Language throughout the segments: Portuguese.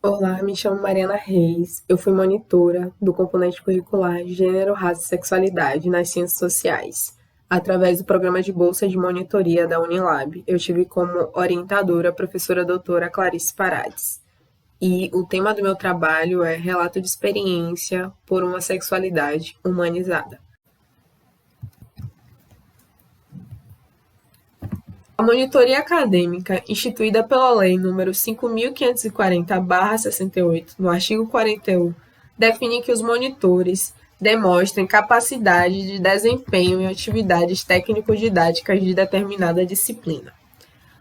Olá, me chamo Mariana Reis. Eu fui monitora do componente curricular Gênero, Raça e Sexualidade nas Ciências Sociais, através do programa de bolsa de monitoria da Unilab. Eu tive como orientadora a professora doutora Clarice Parades. E o tema do meu trabalho é Relato de Experiência por uma Sexualidade Humanizada. A monitoria acadêmica, instituída pela Lei nº 5.540/68, no artigo 41, define que os monitores demonstrem capacidade de desempenho em atividades técnico-didáticas de determinada disciplina.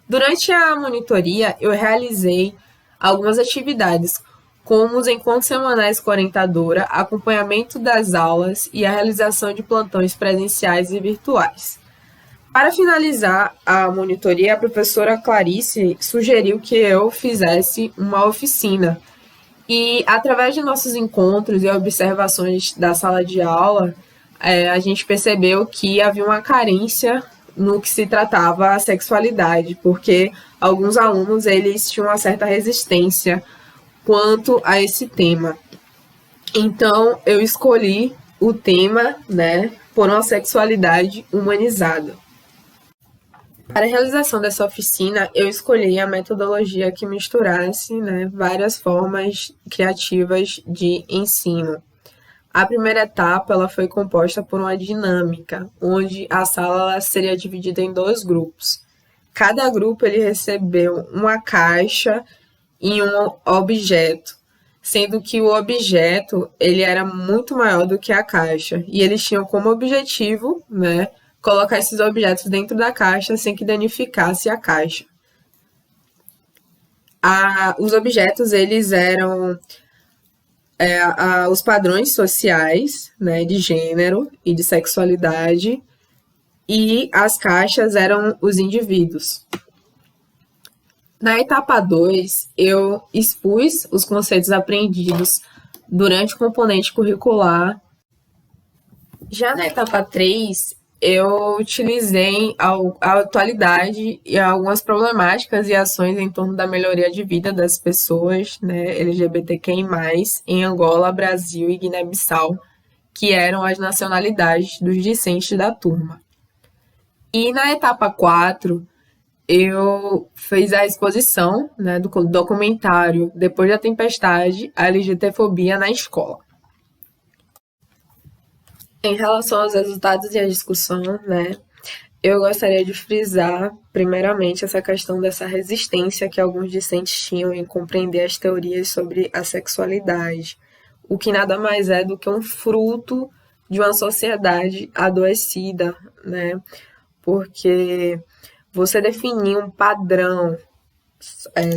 Durante a monitoria, eu realizei algumas atividades, como os encontros semanais com a orientadora, acompanhamento das aulas e a realização de plantões presenciais e virtuais. Para finalizar a monitoria, a professora Clarice sugeriu que eu fizesse uma oficina. E, através de nossos encontros e observações da sala de aula, a gente percebeu que havia uma carência no que se tratava a sexualidade, porque alguns alunos eles tinham uma certa resistência quanto a esse tema. Então, eu escolhi o tema, né, por uma sexualidade humanizada. Para a realização dessa oficina, eu escolhi a metodologia que misturasse, né, várias formas criativas de ensino. A primeira etapa ela foi composta por uma dinâmica, onde a sala seria dividida em dois grupos. Cada grupo ele recebeu uma caixa e um objeto, sendo que o objeto ele era muito maior do que a caixa e eles tinham como objetivo, né, colocar esses objetos dentro da caixa sem que danificasse a caixa. Os objetos eles eram os padrões sociais, né, de gênero e de sexualidade, e as caixas eram os indivíduos. Na etapa 2, eu expus os conceitos aprendidos durante o componente curricular. Já na etapa 3, eu utilizei a atualidade e algumas problemáticas e ações em torno da melhoria de vida das pessoas, né, LGBTQI+, em Angola, Brasil e Guiné-Bissau, que eram as nacionalidades dos discentes da turma. E na etapa 4, eu fiz a exposição, né, do documentário Depois da Tempestade, a LGBTfobia na escola. Em relação aos resultados e à discussão, né, eu gostaria de frisar, primeiramente, essa questão dessa resistência que alguns discentes tinham em compreender as teorias sobre a sexualidade, o que nada mais é do que um fruto de uma sociedade adoecida, né? Porque você definir um padrão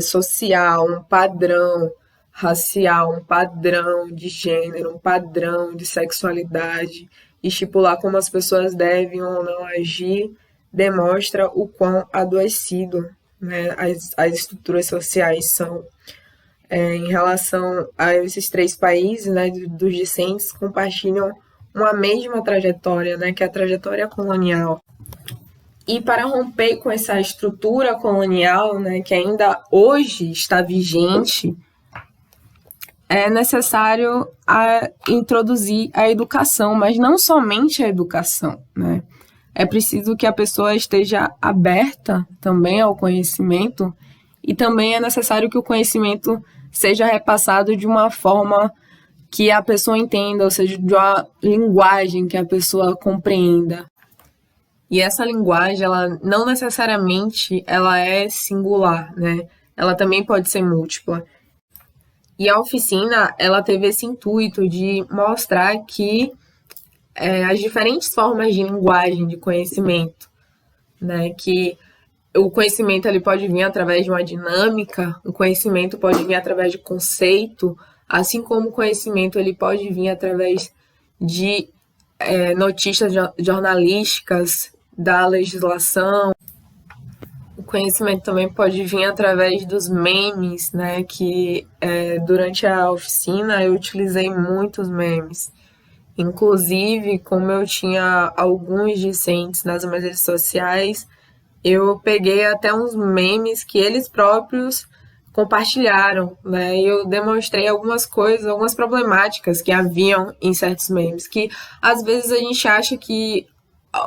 social, um padrão racial, um padrão de gênero, um padrão de sexualidade, estipular como as pessoas devem ou não agir, demonstra o quão adoecido, né, as estruturas sociais são. Em relação a esses três países, né, dos discentes, compartilham uma mesma trajetória, né, que é a trajetória colonial. E para romper com essa estrutura colonial, né, que ainda hoje está vigente, é necessário introduzir a educação, mas não somente a educação, né? É preciso que a pessoa esteja aberta também ao conhecimento e também é necessário que o conhecimento seja repassado de uma forma que a pessoa entenda, ou seja, de uma linguagem que a pessoa compreenda. E essa linguagem, ela não necessariamente ela é singular, né? Ela também pode ser múltipla. E a oficina, ela teve esse intuito de mostrar que as diferentes formas de linguagem, de conhecimento, né? Que o conhecimento ele pode vir através de uma dinâmica, o conhecimento pode vir através de conceito, assim como o conhecimento ele pode vir através de notícias jornalísticas, da legislação. O conhecimento também pode vir através dos memes, né? Que durante a oficina eu utilizei muitos memes. Inclusive, como eu tinha alguns discentes nas minhas redes sociais, eu peguei até uns memes que eles próprios compartilharam, né? E eu demonstrei algumas coisas, algumas problemáticas que haviam em certos memes, que às vezes a gente acha que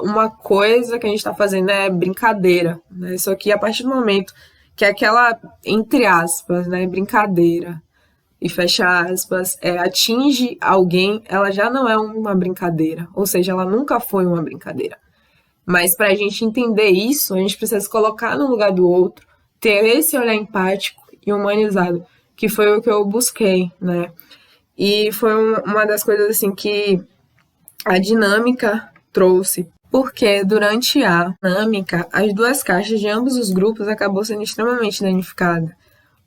uma coisa que a gente está fazendo é brincadeira, né? Só que a partir do momento que aquela, entre aspas, né, brincadeira e fecha aspas, atinge alguém, ela já não é uma brincadeira, ou seja, ela nunca foi uma brincadeira. Mas para a gente entender isso, a gente precisa se colocar no lugar do outro, ter esse olhar empático e humanizado, que foi o que eu busquei, né? E foi uma das coisas assim que a dinâmica trouxe, porque durante a dinâmica, as duas caixas de ambos os grupos acabou sendo extremamente danificada.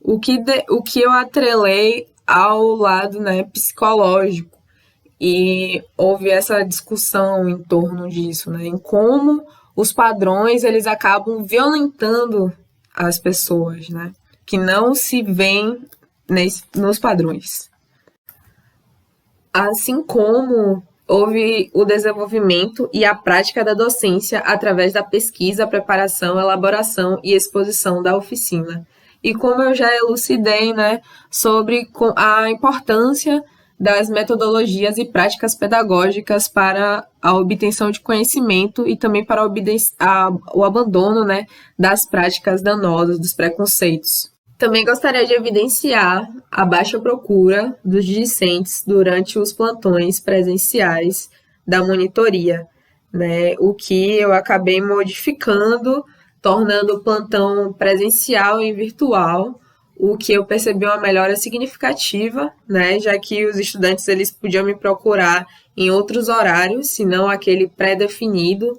O que eu atrelei ao lado, né, psicológico. E houve essa discussão em torno disso, né, em como os padrões eles acabam violentando as pessoas, né, que não se veem nos padrões. Assim como houve o desenvolvimento e a prática da docência através da pesquisa, preparação, elaboração e exposição da oficina. E como eu já elucidei, né, sobre a importância das metodologias e práticas pedagógicas para a obtenção de conhecimento e também para o abandono, né, das práticas danosas, dos preconceitos. Também gostaria de evidenciar a baixa procura dos discentes durante os plantões presenciais da monitoria, né? O que eu acabei modificando, tornando o plantão presencial e virtual, o que eu percebi uma melhora significativa, né? Já que os estudantes eles podiam me procurar em outros horários, se não aquele pré-definido,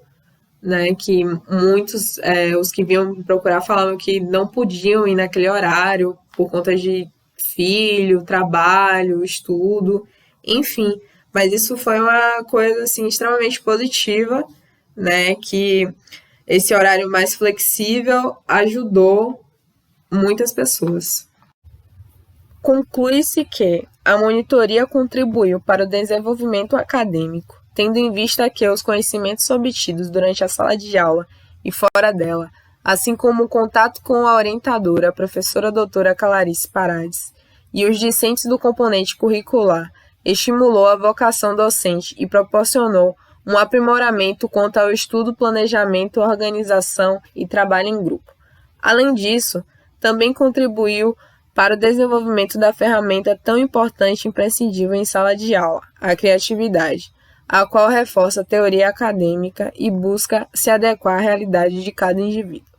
né, que muitos, os que vinham me procurar falavam que não podiam ir naquele horário por conta de filho, trabalho, estudo, enfim. Mas isso foi uma coisa, assim, extremamente positiva, né, que esse horário mais flexível ajudou muitas pessoas. Conclui-se que a monitoria contribuiu para o desenvolvimento acadêmico, tendo em vista que os conhecimentos obtidos durante a sala de aula e fora dela, assim como o contato com a orientadora, a professora doutora Clarice Parades, e os discentes do componente curricular, estimulou a vocação docente e proporcionou um aprimoramento quanto ao estudo, planejamento, organização e trabalho em grupo. Além disso, também contribuiu para o desenvolvimento da ferramenta tão importante e imprescindível em sala de aula, a criatividade, a qual reforça a teoria acadêmica e busca se adequar à realidade de cada indivíduo.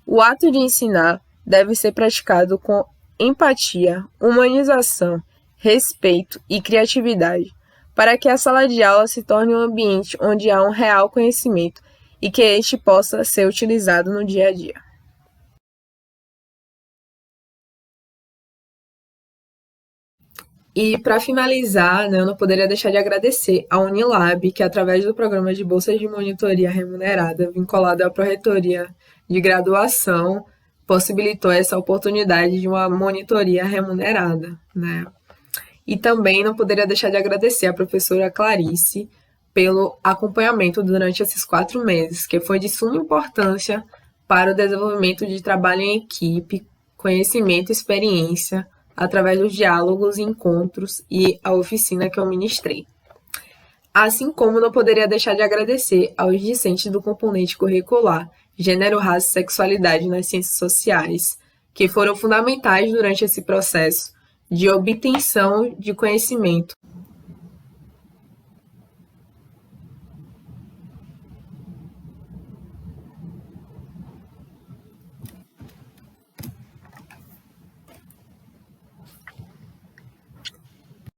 O ato de ensinar deve ser praticado com empatia, humanização, respeito e criatividade, para que a sala de aula se torne um ambiente onde há um real conhecimento e que este possa ser utilizado no dia a dia. E para finalizar, né, eu não poderia deixar de agradecer à Unilab, que através do programa de bolsas de monitoria remunerada, vinculado à Pró-Reitoria de Graduação, possibilitou essa oportunidade de uma monitoria remunerada, né? E também não poderia deixar de agradecer à professora Clarice pelo acompanhamento durante esses 4 meses, que foi de suma importância para o desenvolvimento de trabalho em equipe, conhecimento e experiência, através dos diálogos, encontros e a oficina que eu ministrei. Assim como não poderia deixar de agradecer aos discentes do componente curricular Gênero, Raça e Sexualidade nas Ciências Sociais, que foram fundamentais durante esse processo de obtenção de conhecimento,